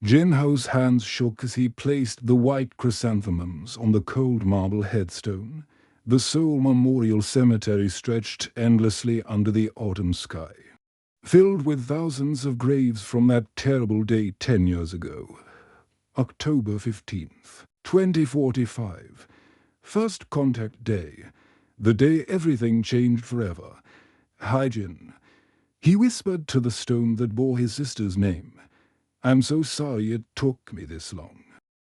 Jinho's hands shook as he placed the white chrysanthemums on the cold marble headstone. The Seoul Memorial Cemetery stretched endlessly under the autumn sky, filled with thousands of graves from that terrible day 10 years ago. October 15th, 2045. First Contact Day. The day everything changed forever. Haijin. He whispered to the stone that bore his sister's name. I'm so sorry it took me this long.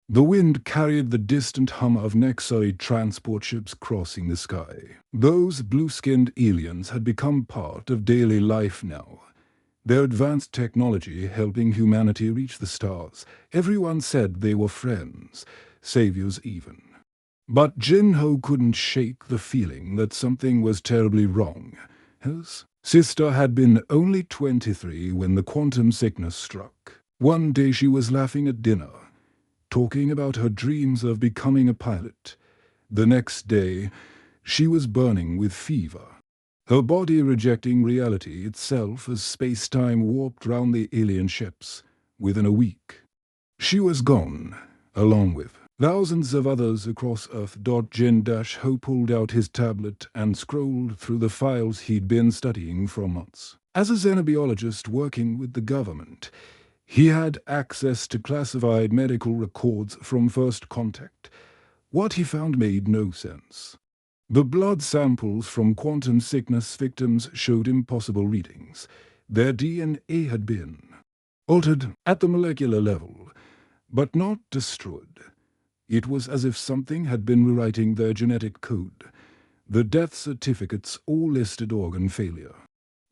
The wind carried the distant hum of Nexari transport ships crossing the sky. Those blue-skinned aliens had become part of daily life now. Their advanced technology helping humanity reach the stars. Everyone said they were friends, saviors even. But Jinho couldn't shake the feeling that something was terribly wrong. His sister had been only 23 when the quantum sickness struck. One day she was laughing at dinner, talking about her dreams of becoming a pilot. The next day, she was burning with fever, her body rejecting reality itself as space-time warped round the alien ships. Within a week, she was gone, along with thousands of others across Earth. Jin-Ho pulled out his tablet and scrolled through the files he'd been studying for months. As a xenobiologist working with the government, he had access to classified medical records from First Contact. What he found made no sense. The blood samples from quantum sickness victims showed impossible readings. Their DNA had been altered at the molecular level, but not destroyed. It was as if something had been rewriting their genetic code. The death certificates all listed organ failure.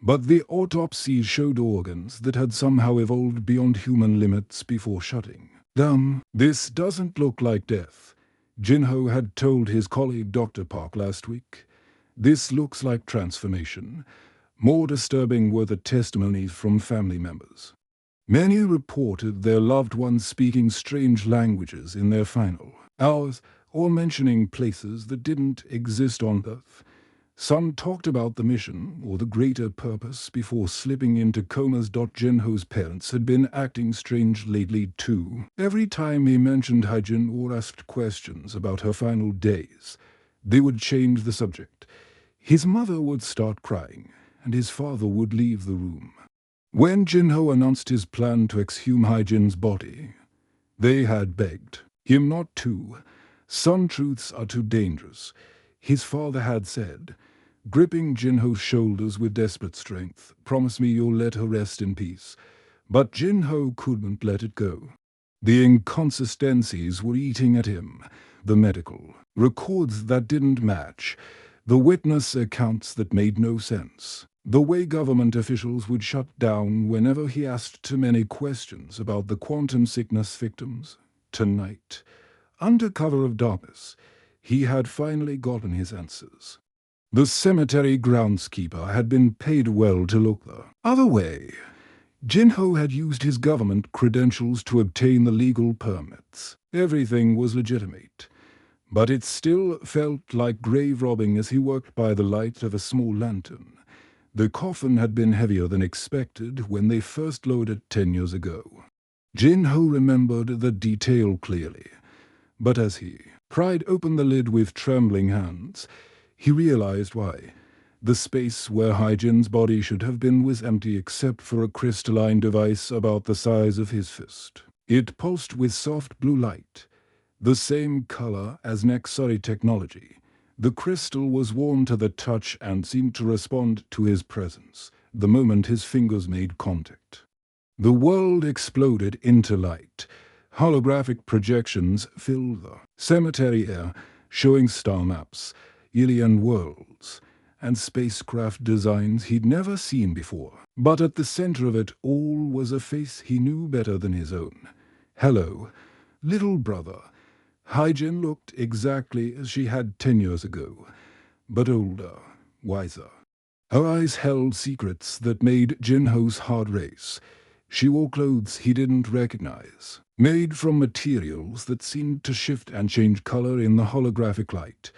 But the autopsies showed organs that had somehow evolved beyond human limits before shutting down. This doesn't look like death, Jinho had told his colleague Dr. Park last week. This looks like transformation. More disturbing were the testimonies from family members. Many reported their loved ones speaking strange languages in their final hours, or mentioning places that didn't exist on Earth. Some talked about the mission or the greater purpose before slipping into comas. Jinho's parents had been acting strange lately too. Every time he mentioned Haijin or asked questions about her final days, they would change the subject. His mother would start crying, and his father would leave the room. When Jinho announced his plan to exhume Haijin's body, they had begged him not to. Some truths are too dangerous, his father had said, gripping Jinho's shoulders with desperate strength. Promise me you'll let her rest in peace. But Jinho couldn't let it go. The inconsistencies were eating at him. The medical records that didn't match. The witness accounts that made no sense. The way government officials would shut down whenever he asked too many questions about the quantum sickness victims. Tonight, under cover of darkness, he had finally gotten his answers. The cemetery groundskeeper had been paid well to look the other way. Jinho had used his government credentials to obtain the legal permits. Everything was legitimate. But it still felt like grave robbing as he worked by the light of a small lantern. The coffin had been heavier than expected when they first lowered it 10 years ago. Jinho remembered the detail clearly. But as he pried open the lid with trembling hands, he realized why. The space where Haijin's body should have been was empty except for a crystalline device about the size of his fist. It pulsed with soft blue light, the same color as Nexari technology. The crystal was warm to the touch and seemed to respond to his presence the moment his fingers made contact. The world exploded into light. Holographic projections filled the cemetery air, showing star maps, alien worlds, and spacecraft designs he'd never seen before. But at the center of it all was a face he knew better than his own. Hello, little brother. Haijin looked exactly as she had 10 years ago, but older, wiser. Her eyes held secrets that made Jinho's heart race. She wore clothes he didn't recognize, made from materials that seemed to shift and change color in the holographic light.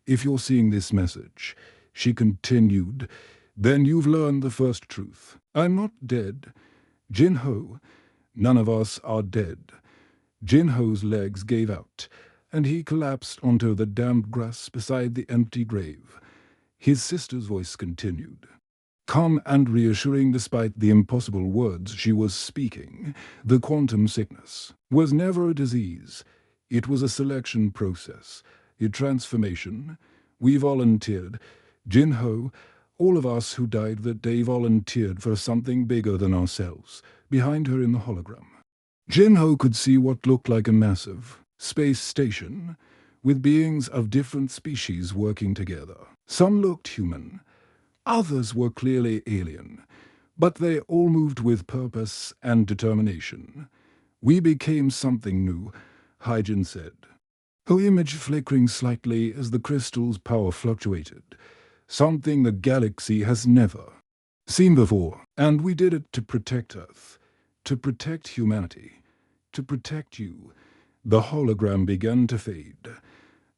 If you're seeing this message, she continued, then you've learned the first truth. I'm not dead. Jinho, None of us are dead. Jinho's legs gave out, and he collapsed onto the damp grass beside the empty grave. His sister's voice continued, calm and reassuring despite the impossible words she was speaking. The quantum sickness was never a disease. It was a selection process, a transformation. We volunteered. Jinho, all of us who died that day volunteered for something bigger than ourselves, behind her in the hologram. Jinho could see what looked like a massive space station, with beings of different species working together. Some looked human, others were clearly alien, but they all moved with purpose and determination. We became something new, Hyjin said, her image flickering slightly as the crystal's power fluctuated. Something the galaxy has never seen before, and we did it to protect Earth, to protect humanity, to protect you. The hologram began to fade,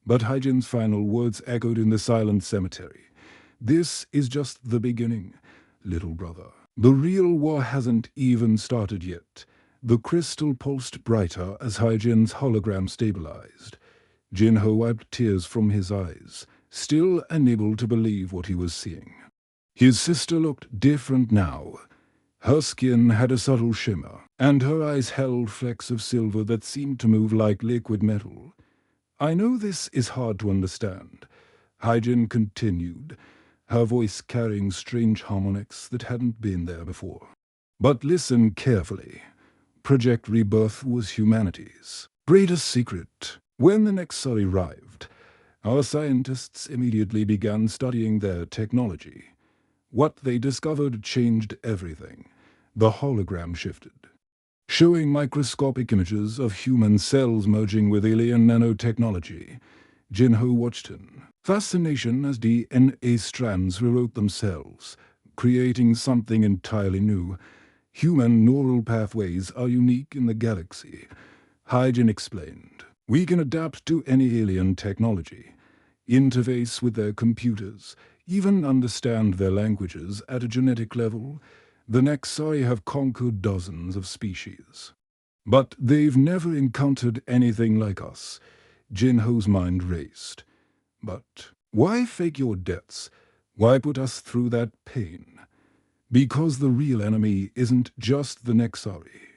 but Hyjin's final words echoed in the silent cemetery. This is just the beginning, little brother. The real war hasn't even started yet. The crystal pulsed brighter as Hyjin's hologram stabilized. Jinho wiped tears from his eyes, still unable to believe what he was seeing. His sister looked different now. Her skin had a subtle shimmer, and her eyes held flecks of silver that seemed to move like liquid metal. I know this is hard to understand, Hyjin continued, her voice carrying strange harmonics that hadn't been there before. But listen carefully. Project Rebirth was humanity's greatest secret. When the next Sorry arrived, our scientists immediately began studying their technology. What they discovered changed everything. The hologram shifted, showing microscopic images of human cells merging with alien nanotechnology. Jinho watched in fascination as DNA strands rewrote themselves, creating something entirely new. Human neural pathways are unique in the galaxy, Hyjin explained. We can adapt to any alien technology, interface with their computers, even understand their languages at a genetic level. The Nexari have conquered dozens of species, but they've never encountered anything like us. Jinho's mind raced. But why fake your deaths? Why put us through that pain? Because the real enemy isn't just the Nexari,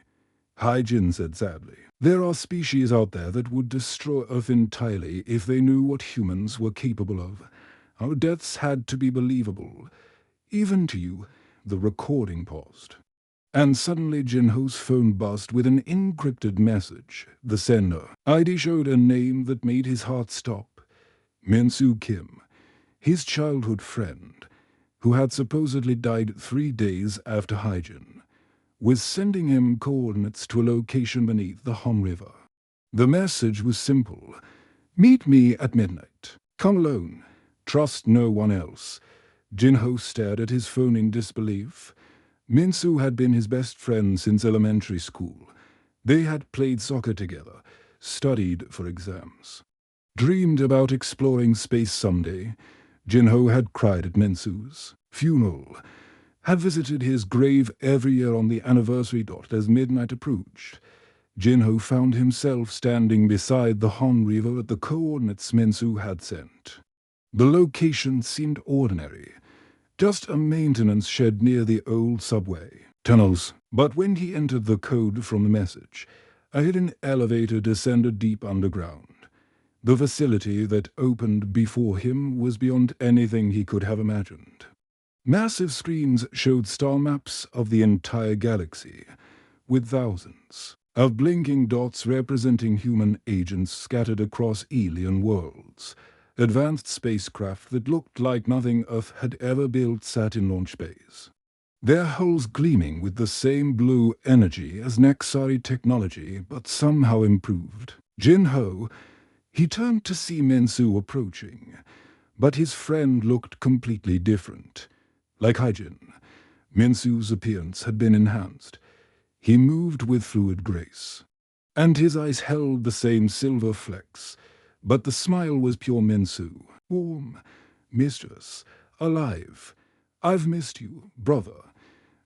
Hyjin said sadly. There are species out there that would destroy Earth entirely if they knew what humans were capable of. Our deaths had to be believable. Even to you. The recording paused. And suddenly Jinho's phone buzzed with an encrypted message. The sender ID showed a name that made his heart stop. Minsu Kim, his childhood friend, who had supposedly died 3 days after Hyjin, was sending him coordinates to a location beneath the Hom River. The message was simple. Meet me at midnight. Come alone. Trust no one else. Jinho stared at his phone in disbelief. Minsu had been his best friend since elementary school. They had played soccer together, studied for exams, dreamed about exploring space someday. Jinho had cried at Minsu's funeral, had visited his grave every year on the anniversary dot as midnight approached. Jinho found himself standing beside the Han River at the coordinates Minsu had sent. The location seemed ordinary, just a maintenance shed near the old subway tunnels. But when he entered the code from the message, a hidden elevator descended deep underground. The facility that opened before him was beyond anything he could have imagined. Massive screens showed star maps of the entire galaxy, with thousands of blinking dots representing human agents scattered across alien worlds. Advanced spacecraft that looked like nothing Earth had ever built sat in launch bays, their hulls gleaming with the same blue energy as Nexari technology, but somehow improved. Jinho, he turned to see Minsu approaching, but his friend looked completely different. Like Hyjin, Minsu's appearance had been enhanced. He moved with fluid grace, and his eyes held the same silver flecks, but the smile was pure Minsu, warm, mischievous, alive. I've missed you, brother,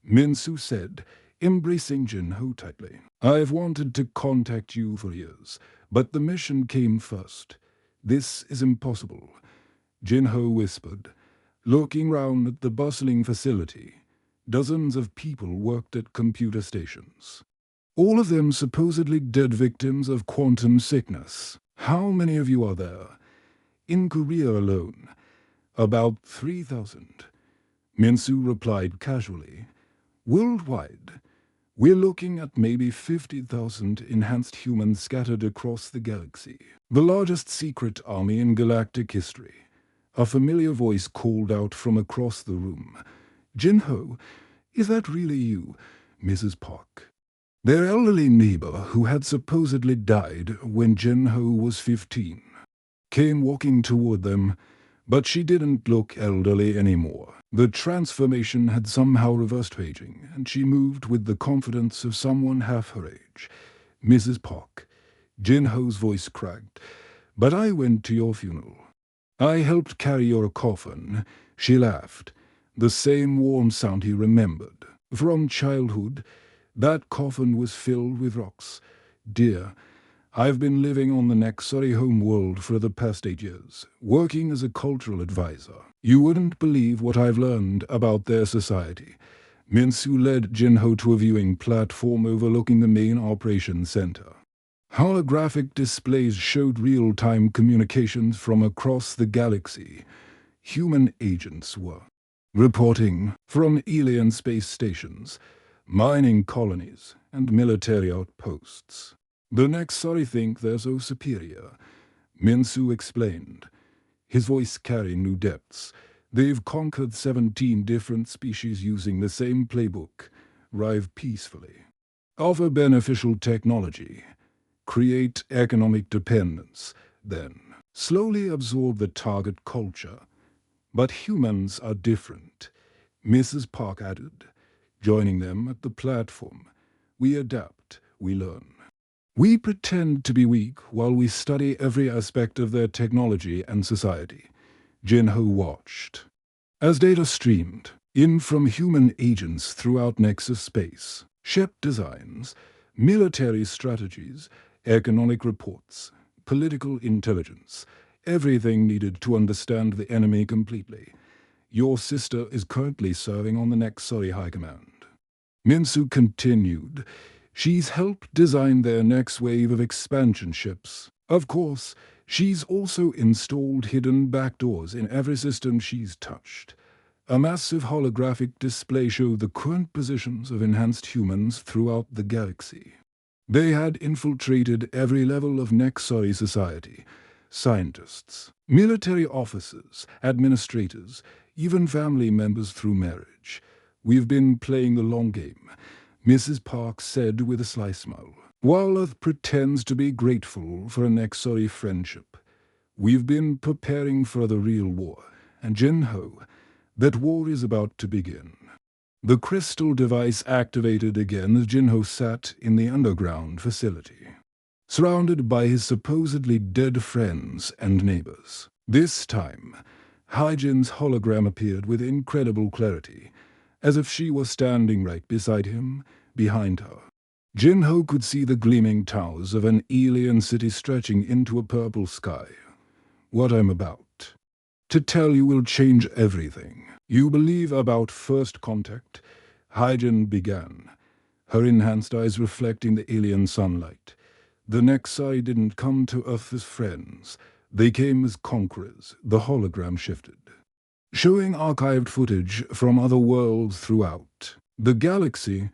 Minsu said, embracing Jinho tightly. "I've wanted to contact you for years, but the mission came first. This is impossible," Jinho whispered, looking round at the bustling facility. Dozens of people worked at computer stations. All of them supposedly dead victims of quantum sickness. "How many of you are there?" "In Korea alone, about 3,000. Minsu replied casually. "Worldwide, we're looking at maybe 50,000 enhanced humans scattered across the galaxy. The largest secret army in galactic history." A familiar voice called out from across the room. "Jinho, is that really you, Mrs. Park?" Their elderly neighbor, who had supposedly died when Jinho was 15, came walking toward them, but she didn't look elderly anymore. The transformation had somehow reversed aging, and she moved with the confidence of someone half her age. "Mrs. Park," Jinho's voice cracked, "but I went to your funeral. I helped carry your coffin." She laughed, the same warm sound he remembered. From childhood, that coffin was filled with rocks. "Dear, I've been living on the Nexari home world for the past 8 years, working as a cultural advisor. You wouldn't believe what I've learned about their society." Minsu led Jinho to a viewing platform overlooking the main operations center. Holographic displays showed real-time communications from across the galaxy. Human agents were reporting from alien space stations, mining colonies, and military outposts. "The Nexari think they're so superior," Minsu explained, his voice carrying new depths. "They've conquered 17 different species using the same playbook. Rive peacefully. Offer beneficial technology. Create economic dependence. Then slowly absorb the target culture. But humans are different," Mrs. Park added, joining them at the platform. "We adapt, we learn. We pretend to be weak while we study every aspect of their technology and society." Jinho watched as data streamed in from human agents throughout Nexus space. Ship designs, military strategies, economic reports, political intelligence, everything needed to understand the enemy completely. "Your sister is currently serving on the Nexari High Command," Minsu continued. "She's helped design their next wave of expansion ships. Of course, she's also installed hidden backdoors in every system she's touched." A massive holographic display showed the current positions of enhanced humans throughout the galaxy. They had infiltrated every level of Nexari society. Scientists, military officers, administrators, even family members through marriage. "We've been playing the long game," Mrs. Park said with a sly smile. "While Earth pretends to be grateful for a Nexari friendship, we've been preparing for the real war. And Jinho, that war is about to begin." The crystal device activated again as Jinho sat in the underground facility, surrounded by his supposedly dead friends and neighbors. This time, Hyjin's hologram appeared with incredible clarity, as if she were standing right beside him, behind her. Jinho could see the gleaming towers of an alien city stretching into a purple sky. "What I'm about to tell you will change everything. You believe about first contact?" Hyjin began, her enhanced eyes reflecting the alien sunlight. "The Nexai didn't come to Earth as friends. They came as conquerors." The hologram shifted, showing archived footage from other worlds throughout the galaxy.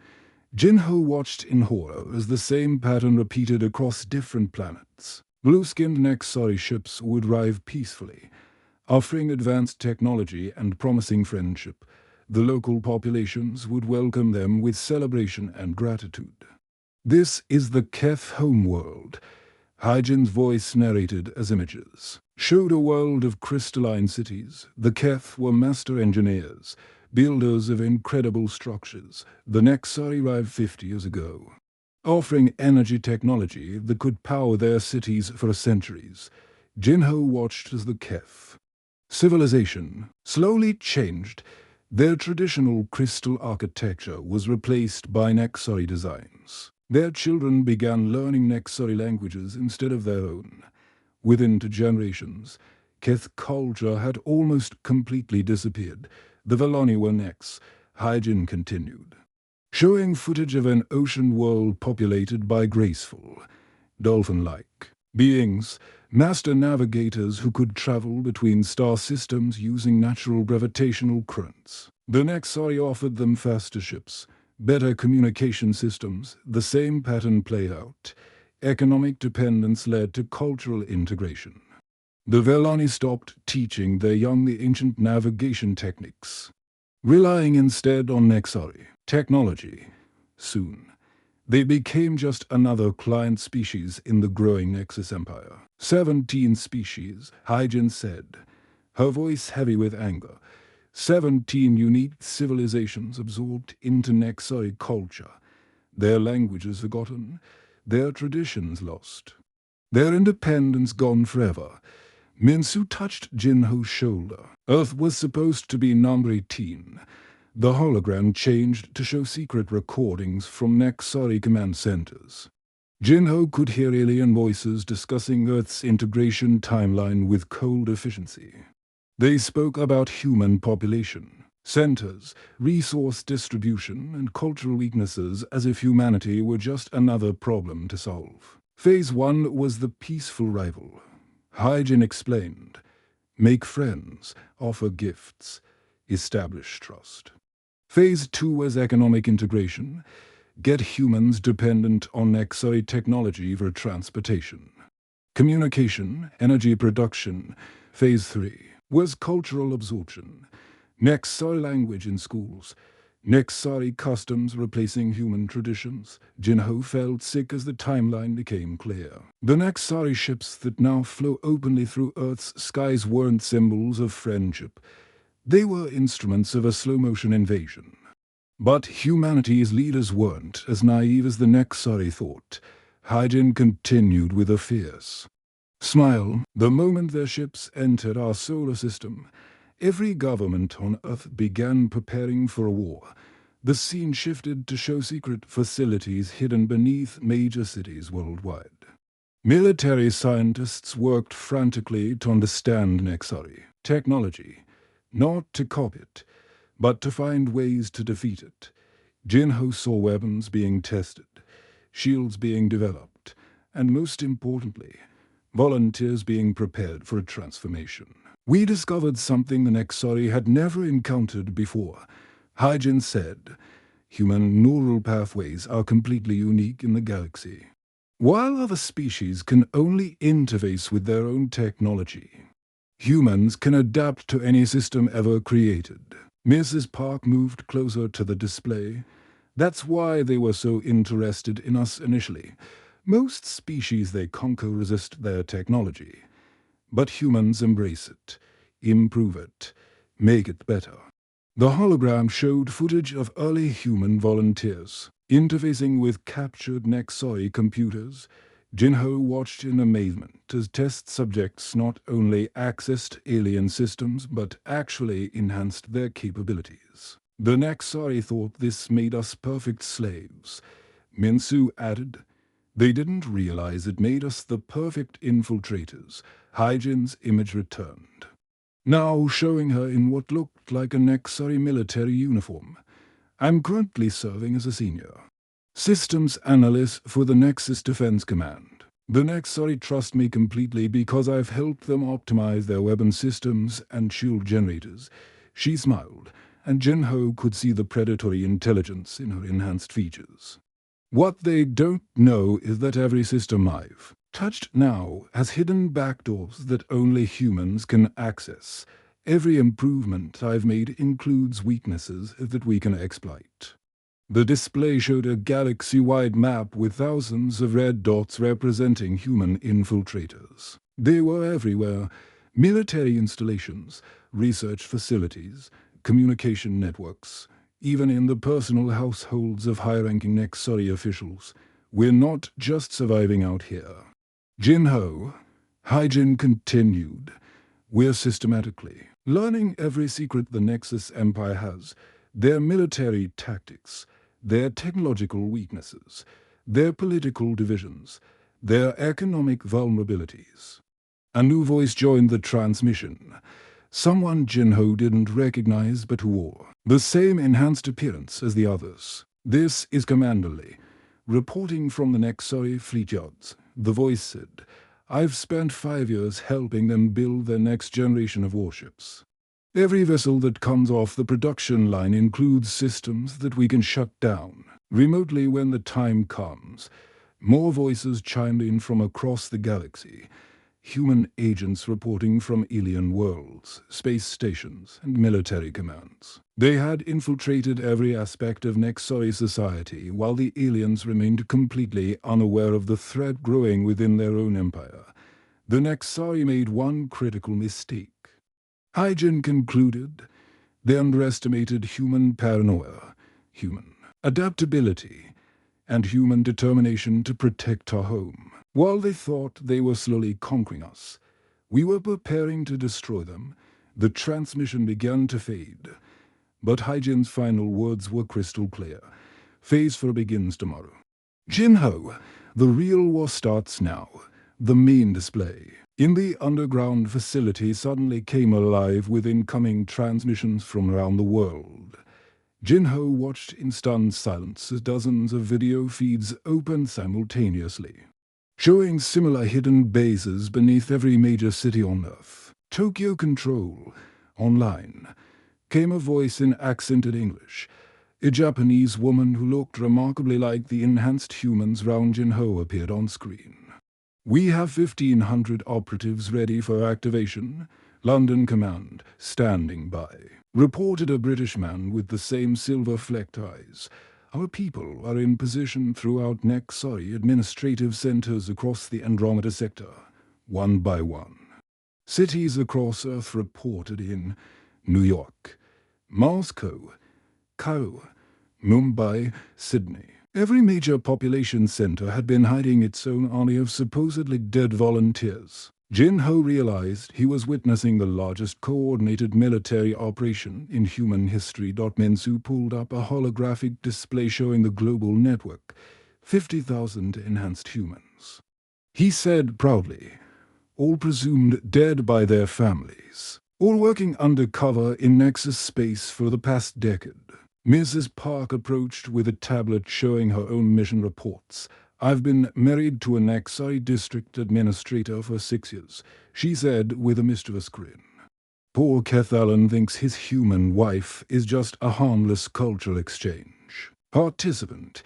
Jinho watched in horror as the same pattern repeated across different planets. Blue-skinned Nexari ships would arrive peacefully, offering advanced technology and promising friendship. The local populations would welcome them with celebration and gratitude. "This is the Keth homeworld," Hyjin's voice narrated as images showed a world of crystalline cities. The Keth were master engineers, builders of incredible structures. The Nexari arrived 50 years ago, offering energy technology that could power their cities for centuries. Jinho watched as the Keth civilization slowly changed Their traditional crystal architecture was replaced by Nexari designs. Their children began learning Nexari languages instead of their own. Within 2 generations, Keth culture had almost completely disappeared. The Velani were next. Hygiene continued, showing footage of an ocean world populated by graceful, dolphin-like beings, master navigators who could travel between star systems using natural gravitational currents. The Nexari offered them faster ships, better communication systems, the same pattern played out. Economic dependence led to cultural integration. The Velani stopped teaching their young the ancient navigation techniques, relying instead on Nexari technology. Soon, they became just another client species in the growing Nexus Empire. 17 species, Hygen said, her voice heavy with anger. 17 unique civilizations absorbed into Nexari culture, their languages forgotten, their traditions lost, their independence gone forever. Minsu touched Jinho's shoulder. Earth was supposed to be number 18. The hologram changed to show secret recordings from Nexari command centers. Jinho could hear alien voices discussing Earth's integration timeline with cold efficiency. They spoke about human population, centers, resource distribution, and cultural weaknesses as if humanity were just another problem to solve. Phase 1 was the peaceful rival. Hygiene explained, make friends, offer gifts, establish trust. Phase 2 was economic integration, get humans dependent on Nexari technology for transportation. Communication, energy production. Phase 3 was cultural absorption, Nexari language in schools, Nexari customs replacing human traditions. Jinho felt sick as the timeline became clear. The Nexari ships that now flow openly through Earth's skies weren't symbols of friendship. They were instruments of a slow-motion invasion. But humanity's leaders weren't as naive as the Nexari thought. Hygiene continued with a fierce smile. The moment their ships entered our solar system, every government on Earth began preparing for a war. The scene shifted to show secret facilities hidden beneath major cities worldwide. Military scientists worked frantically to understand Nexari technology, not to copy it, but to find ways to defeat it. Jinho saw weapons being tested, shields being developed, and most importantly, volunteers being prepared for a transformation. We discovered something the Nexari had never encountered before. Hygiene said, human neural pathways are completely unique in the galaxy. While other species can only interface with their own technology, humans can adapt to any system ever created. Mrs. Park moved closer to the display. That's why they were so interested in us initially. Most species they conquer resist their technology, but humans embrace it, improve it, make it better. The hologram showed footage of early human volunteers interfacing with captured Nexari computers. Jinho watched in amazement as test subjects not only accessed alien systems but actually enhanced their capabilities. The Nexari thought this made us perfect slaves. Minsu added, they didn't realize it made us the perfect infiltrators. Hygiene's image returned, now showing her in what looked like a Nexari military uniform. I'm currently serving as a senior systems analyst for the Nexus Defense Command. The Nexari trust me completely because I've helped them optimize their weapon systems and shield generators. She smiled, and Jinho could see the predatory intelligence in her enhanced features. What they don't know is that every system I've touched now has hidden backdoors that only humans can access. Every improvement I've made includes weaknesses that we can exploit. The display showed a galaxy-wide map with thousands of red dots representing human infiltrators. They were everywhere: military installations, research facilities, communication networks, even in the personal households of high-ranking Nexari officials. We're not just surviving out here. Jinho, Hygiene continued, We're systematically learning every secret the Nexus Empire has, their military tactics, their technological weaknesses, their political divisions, their economic vulnerabilities. A new voice joined the transmission. Someone Jinho didn't recognize but who wore the same enhanced appearance as the others. "This is Commander Lee, reporting from the Nexari fleet yards," the voice said. "I've spent 5 years helping them build their next generation of warships. Every vessel that comes off the production line includes systems that we can shut down remotely when the time comes." More voices chimed in from across the galaxy. Human agents reporting from alien worlds, space stations, and military commands. They had infiltrated every aspect of Nexari society, while the aliens remained completely unaware of the threat growing within their own empire. The Nexari made one critical mistake. Hygiene concluded they underestimated human paranoia, human adaptability, and human determination to protect our home. While they thought they were slowly conquering us, we were preparing to destroy them. The transmission began to fade. But Hygiene's final words were crystal clear. "Phase 4 begins tomorrow. Jinho, the real war starts now." The main display in the underground facility suddenly came alive with incoming transmissions from around the world. Jinho watched in stunned silence as dozens of video feeds opened simultaneously, showing similar hidden bases beneath every major city on Earth. "Tokyo Control, online," came a voice in accented English. A Japanese woman who looked remarkably like the enhanced humans round Jinho appeared on screen. "We have 1,500 operatives ready for activation. London Command, standing by," reported a British man with the same silver-flecked eyes. "Our people are in position throughout Nexari administrative centers across the Andromeda sector, one by one." Cities across Earth reported in: New York, Moscow, Cairo, Mumbai, Sydney. Every major population center had been hiding its own army of supposedly dead volunteers. Jinho realized he was witnessing the largest coordinated military operation in human history. Minsu pulled up a holographic display showing the global network, 50,000 enhanced humans. He said proudly, all presumed dead by their families, all working undercover in Nexus space for the past decade. Mrs. Park approached with a tablet showing her own mission reports. "I've been married to a Nexari district administrator for 6 years," she said with a mischievous grin. "Poor Kethalan thinks his human wife is just a harmless cultural exchange." Participant: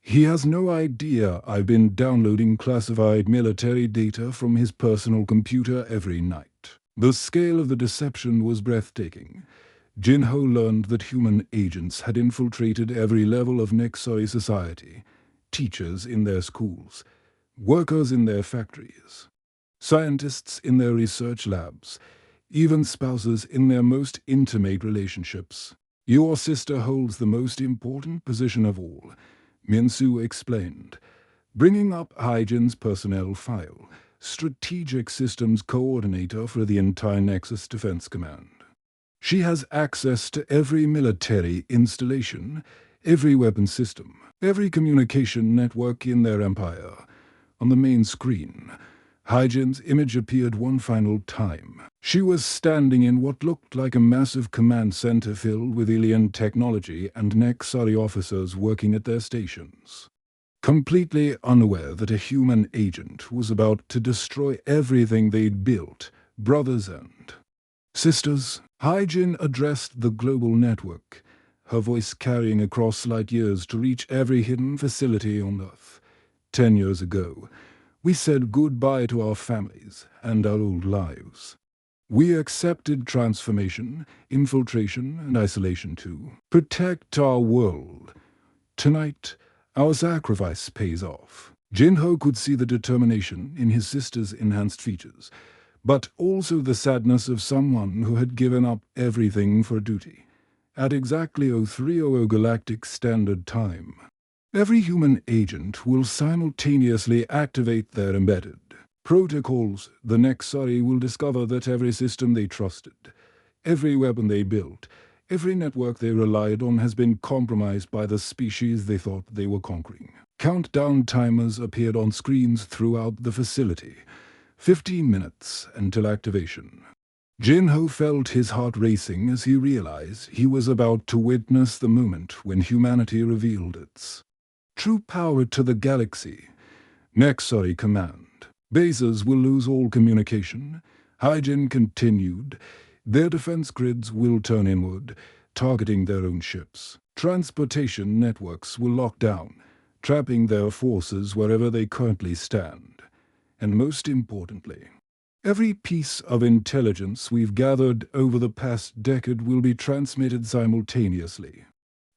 "He has no idea I've been downloading classified military data from his personal computer every night." The scale of the deception was breathtaking. Jinho learned that human agents had infiltrated every level of Nexari society. Teachers in their schools, workers in their factories, scientists in their research labs, even spouses in their most intimate relationships. "Your sister holds the most important position of all," Minsu explained, bringing up Hygiene's personnel file, strategic systems coordinator for the entire Nexus Defense Command. "She has access to every military installation, every weapon system, every communication network in their empire." On the main screen, Hygiene's image appeared one final time. She was standing in what looked like a massive command center filled with alien technology and Nexari officers working at their stations, completely unaware that a human agent was about to destroy everything they'd built. "Brothers and sisters," Hygiene addressed the global network, her voice carrying across light years to reach every hidden facility on Earth. 10 years ago, we said goodbye to our families and our old lives. We accepted transformation, infiltration, and isolation to protect our world. Tonight, our sacrifice pays off." Jinho could see the determination in his sister's enhanced features, but also the sadness of someone who had given up everything for duty. At exactly 0300 Galactic Standard Time, every human agent will simultaneously activate their embedded Protocols. The Nexari will discover that every system they trusted, every weapon they built, every network they relied on has been compromised by the species they thought they were conquering. Countdown timers appeared on screens throughout the facility. 15 minutes until activation. Jinho felt his heart racing as he realized he was about to witness the moment when humanity revealed its true power to the galaxy. Nexari command. Bases will lose all communication. Hygiene continued. Their defense grids will turn inward, targeting their own ships. Transportation networks will lock down, trapping their forces wherever they currently stand. And most importantly, every piece of intelligence we've gathered over the past decade will be transmitted simultaneously.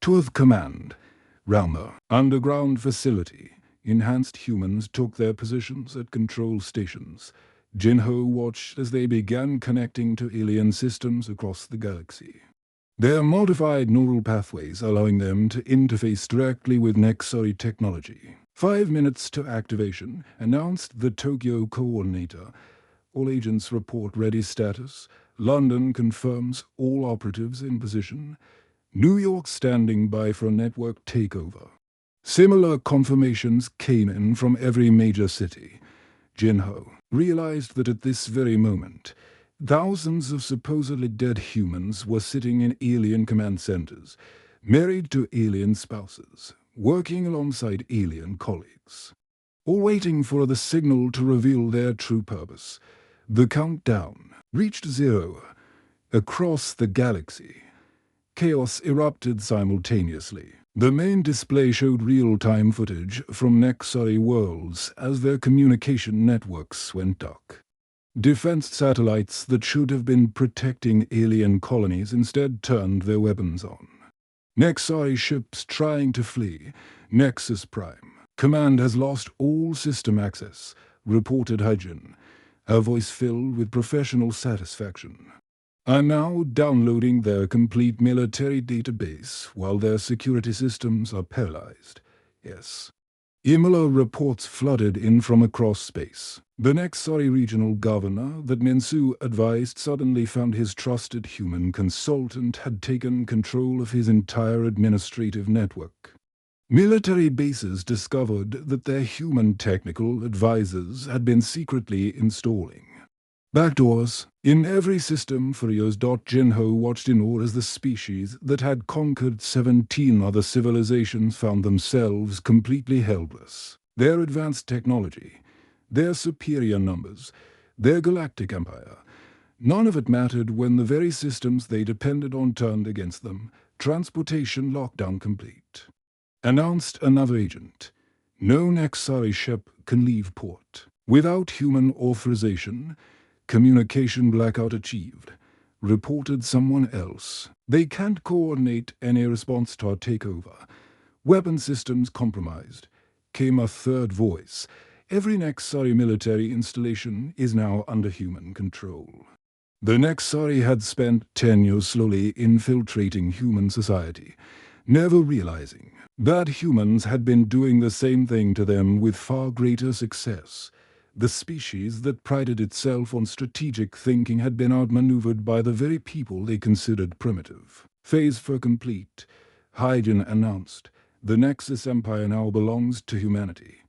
To the command, Realmer, underground facility. Enhanced humans took their positions at control stations. Jinho watched as they began connecting to alien systems across the galaxy. Their modified neural pathways allowing them to interface directly with Nexari technology. 5 minutes to activation, announced the Tokyo coordinator. All agents report ready status. London confirms all operatives in position. New York standing by for a network takeover. Similar confirmations came in from every major city. Jinho realized that at this very moment, thousands of supposedly dead humans were sitting in alien command centers, married to alien spouses, working alongside alien colleagues, all waiting for the signal to reveal their true purpose. The countdown reached 0. Across the galaxy, chaos erupted simultaneously. The main display showed real-time footage from Nexari worlds as their communication networks went dark. Defense satellites that should have been protecting alien colonies instead turned their weapons on. Nexari ships trying to flee. Nexus Prime. Command has lost all system access, reported Hyjin, her voice filled with professional satisfaction. I'm now downloading their complete military database while their security systems are paralyzed. Yes. Imola reports flooded in from across space. The Nexari regional governor that Minsu advised suddenly found his trusted human consultant had taken control of his entire administrative network. Military bases discovered that their human technical advisors had been secretly installing backdoors in every system for years. Jinho watched in awe as the species that had conquered 17 other civilizations found themselves completely helpless. Their advanced technology, their superior numbers, their galactic empire, none of it mattered when the very systems they depended on turned against them. Transportation lockdown complete. Announced another agent. No Nexari ship can leave port. Without human authorization, communication blackout achieved. Reported someone else. They can't coordinate any response to our takeover. Weapon systems compromised. Came a third voice. Every Nexari military installation is now under human control. The Nexari had spent 10 years slowly infiltrating human society, never realizing that humans had been doing the same thing to them with far greater success. The species that prided itself on strategic thinking had been outmaneuvered by the very people they considered primitive. Phase 4 complete. Hyjin announced. The Nexus Empire now belongs to humanity.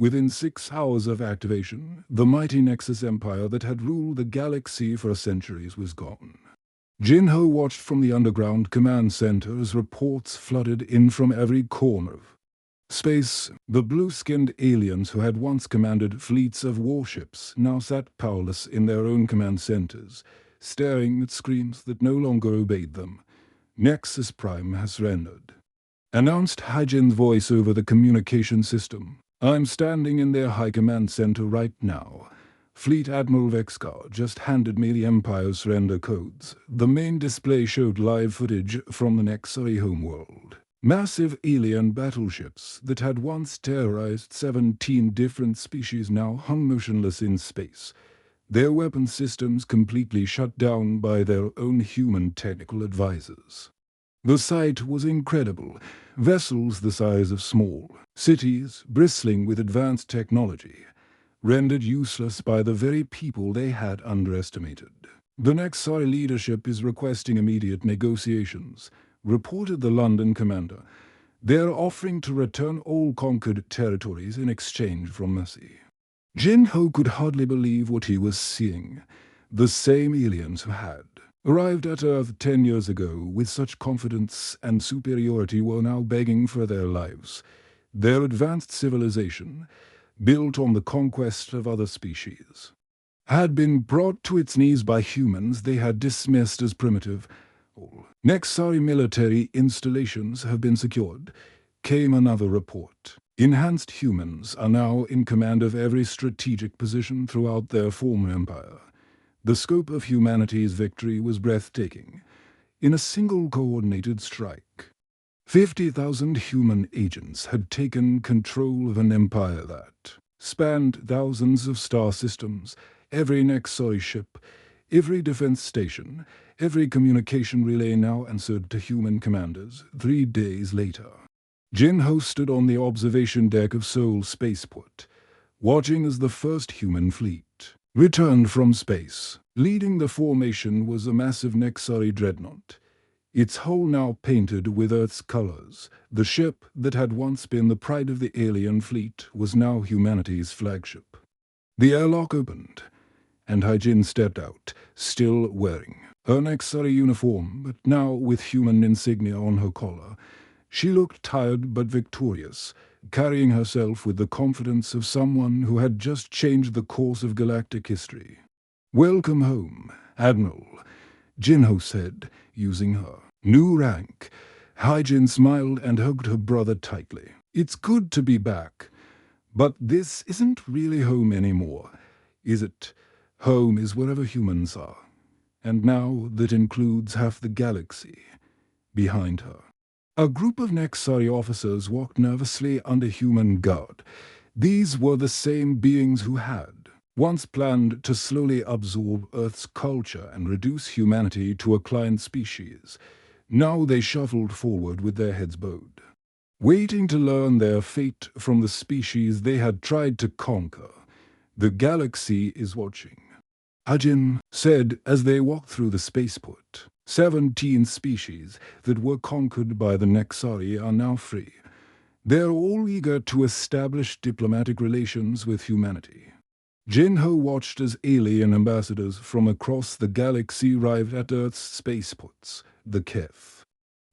Within 6 hours of activation, the mighty Nexus Empire that had ruled the galaxy for centuries was gone. Jinho watched from the underground command center as reports flooded in from every corner of space. The blue-skinned aliens who had once commanded fleets of warships now sat powerless in their own command centers, staring at screens that no longer obeyed them. Nexus Prime has surrendered. Announced Hyjin's voice over the communication system. I'm standing in their high command center right now. Fleet Admiral Vexcar just handed me the Empire's surrender codes. The main display showed live footage from the Nexari homeworld. Massive alien battleships that had once terrorized 17 different species now hung motionless in space, their weapon systems completely shut down by their own human technical advisors. The sight was incredible. Vessels the size of small cities, bristling with advanced technology, rendered useless by the very people they had underestimated. The Nexari leadership is requesting immediate negotiations, reported the London commander. They're offering to return all conquered territories in exchange for mercy. Jin-Ho could hardly believe what he was seeing. The same aliens who had arrived at Earth 10 years ago with such confidence and superiority were now begging for their lives. Their advanced civilization, built on the conquest of other species, had been brought to its knees by humans they had dismissed as primitive. All Nexari military installations have been secured, came another report. Enhanced humans are now in command of every strategic position throughout their former empire. The scope of humanity's victory was breathtaking. In a single coordinated strike, 50,000 human agents had taken control of an empire that spanned thousands of star systems, every Nexari ship, every defense station, every communication relay now answered to human commanders 3 days later. Jin-Ho stood on the observation deck of Seoul Spaceport, watching as the first human fleet returned from space. Leading the formation was a massive Nexari dreadnought, its hull now painted with Earth's colors. The ship that had once been the pride of the alien fleet was now humanity's flagship. The airlock opened, and Haijin stepped out, still wearing her Nexari uniform, but now with human insignia on her collar. She looked tired but victorious, carrying herself with the confidence of someone who had just changed the course of galactic history. "Welcome home, Admiral," Jin-Ho said, using her new rank. Haijin smiled and hugged her brother tightly. "It's good to be back. But this isn't really home anymore, is it? Home is wherever humans are. And now that includes half the galaxy." Behind her, a group of Nexari officers walked nervously under human guard. These were the same beings who had once planned to slowly absorb Earth's culture and reduce humanity to a client species. Now they shuffled forward with their heads bowed, waiting to learn their fate from the species they had tried to conquer. "The galaxy is watching," Ajin said as they walked through the spaceport. 17 species that were conquered by the Nexari are now free. They're all eager to establish diplomatic relations with humanity. Jin-Ho watched as alien ambassadors from across the galaxy arrived at Earth's spaceports, the Kef.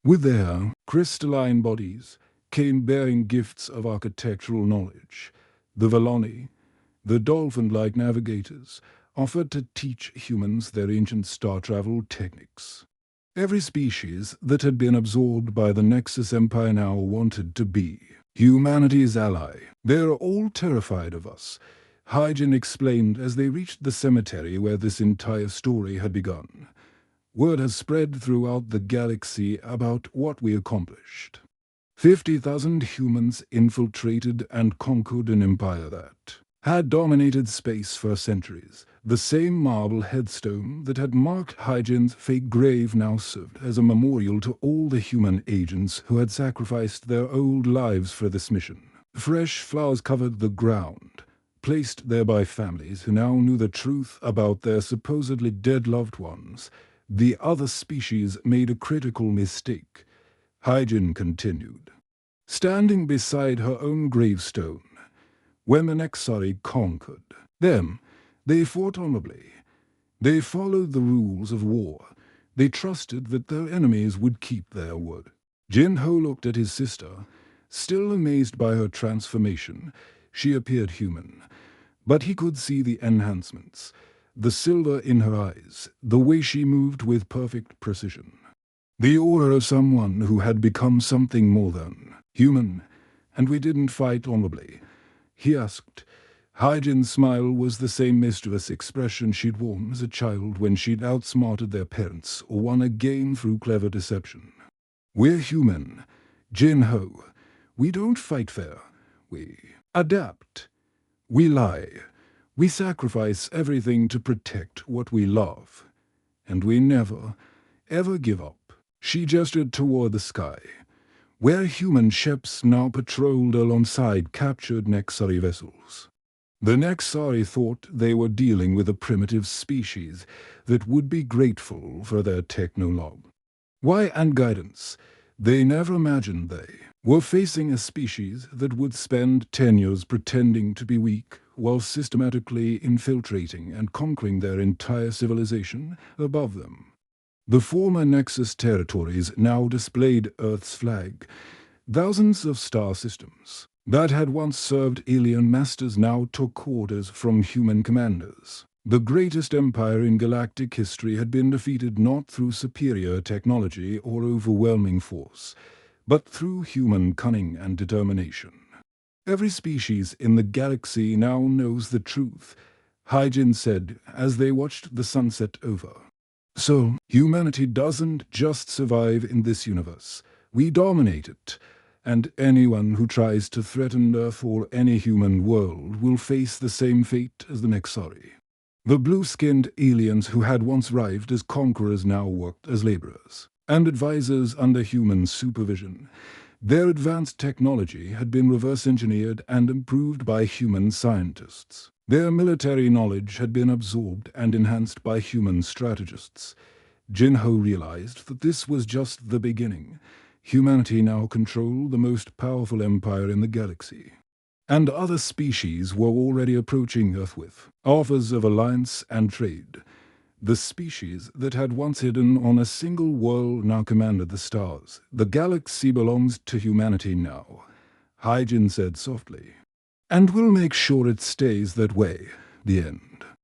With their crystalline bodies came bearing gifts of architectural knowledge. The Valoni, the dolphin-like navigators, offered to teach humans their ancient star travel techniques. Every species that had been absorbed by the Nexus Empire now wanted to be humanity's ally. "They're all terrified of us," Haijin explained as they reached the cemetery where this entire story had begun. "Word has spread throughout the galaxy about what we accomplished. 50,000 humans infiltrated and conquered an empire that had dominated space for centuries. The same marble headstone that had marked Haijin's fake grave now served as a memorial to all the human agents who had sacrificed their old lives for this mission. Fresh flowers covered the ground, placed there by families who now knew the truth about their supposedly dead loved ones. "The other species made a critical mistake," Haijin continued, standing beside her own gravestone. "When the Nexari conquered them, they fought honorably. They followed the rules of war. They trusted that their enemies would keep their word." Jin-Ho looked at his sister, still amazed by her transformation. She appeared human, but he could see the enhancements, the silver in her eyes, the way she moved with perfect precision. The aura of someone who had become something more than human. "And we didn't fight honorably?" he asked. Haijin's smile was the same mischievous expression she'd worn as a child when she'd outsmarted their parents or won a game through clever deception. "We're human, Jin-Ho. We don't fight fair. We adapt. We lie. We sacrifice everything to protect what we love. And we never, ever give up." She gestured toward the sky, where human ships now patrolled alongside captured Nexari vessels. The Nexari thought they were dealing with a primitive species that would be grateful for their technolog. Why and guidance? They never imagined they were facing a species that would spend 10 years pretending to be weak while systematically infiltrating and conquering their entire civilization above them. The former Nexus territories now displayed Earth's flag. Thousands of star systems that had once served alien masters now took orders from human commanders. The greatest empire in galactic history had been defeated not through superior technology or overwhelming force, but through human cunning and determination. Every species in the galaxy now knows the truth, Hyjin said as they watched the sunset over. So, humanity doesn't just survive in this universe. We dominate it, and anyone who tries to threaten Earth or any human world will face the same fate as the Nexari. The blue-skinned aliens who had once arrived as conquerors now worked as laborers and advisors under human supervision. Their advanced technology had been reverse-engineered and improved by human scientists. Their military knowledge had been absorbed and enhanced by human strategists. Jinho realized that this was just the beginning. Humanity now controlled the most powerful empire in the galaxy. And other species were already approaching Earth with offers of alliance and trade. The species that had once hidden on a single world now commanded the stars. The galaxy belongs to humanity now, Hyjin said softly. And we'll make sure it stays that way. The end.